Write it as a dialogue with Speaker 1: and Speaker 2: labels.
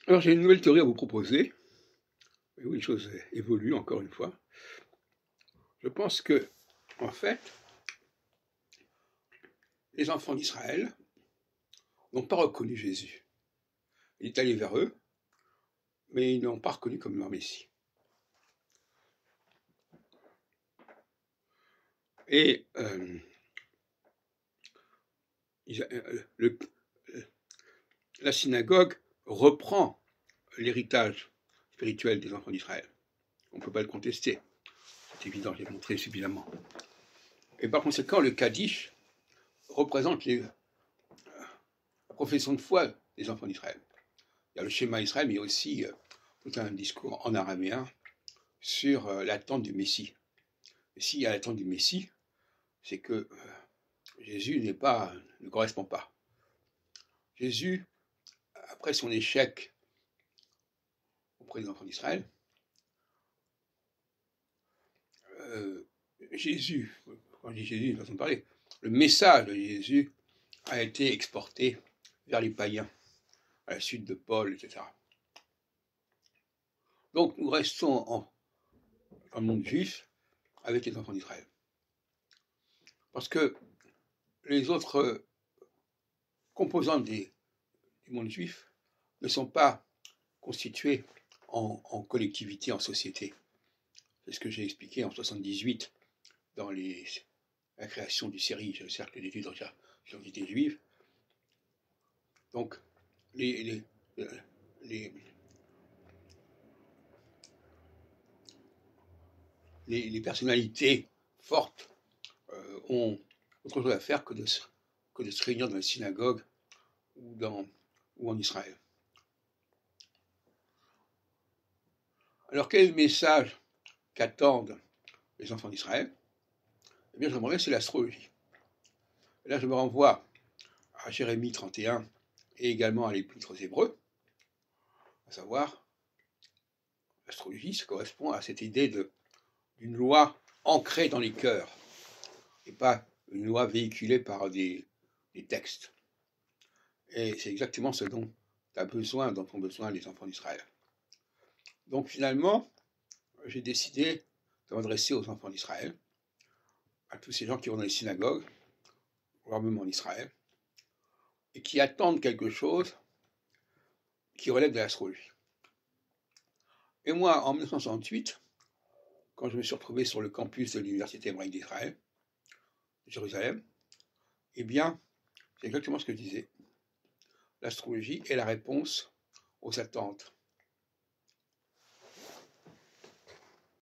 Speaker 1: Alors j'ai une nouvelle théorie à vous proposer. Et oui, les choses évoluent encore une fois. Je pense que, en fait, les enfants d'Israël n'ont pas reconnu Jésus. Il est allé vers eux, mais ils ne l'ont pas reconnu comme leur Messie. Et la synagogue reprend l'héritage spirituel des enfants d'Israël. On ne peut pas le contester. C'est évident, je l'ai montré suffisamment. Et par conséquent, le Kaddish représente la profession de foi des enfants d'Israël. Il y a le schéma Israël, mais il y a aussi tout un discours en araméen sur l'attente du Messie. Et s'il y a l'attente du Messie, c'est que Jésus ne correspond pas. Jésus, après son échec auprès des enfants d'Israël, Jésus, quand je dis Jésus, une façon de parler, le message de Jésus a été exporté vers les païens, à la suite de Paul, etc. Donc nous restons dans le monde juif avec les enfants d'Israël. Parce que les autres composantes du monde juif ne sont pas constituées en collectivité, en société. C'est ce que j'ai expliqué en 1978 dans la création du CERI, le Cercle d'études sur l'identité juive. Donc, les personnalités fortes ont autre chose à faire que de se réunir dans la synagogue ou en Israël. Alors, quel est le message qu'attendent les enfants d'Israël? Eh bien, je me c'est l'astrologie. Et là, je me renvoie à Jérémie 31 et également à l'Épître aux Hébreux, à savoir, l'astrologie, ça correspond à cette idée d'une loi ancrée dans les cœurs, et pas une loi véhiculée par des textes. Et c'est exactement ce dont ont besoin les enfants d'Israël. Donc finalement, j'ai décidé de m'adresser aux enfants d'Israël, à tous ces gens qui vont dans les synagogues, probablement en Israël, et qui attendent quelque chose qui relève de l'astrologie. Et moi, en 1968, quand je me suis retrouvé sur le campus de l'Université hébraïque d'Israël, de Jérusalem, eh bien, c'est exactement ce que je disais. L'astrologie est la réponse aux attentes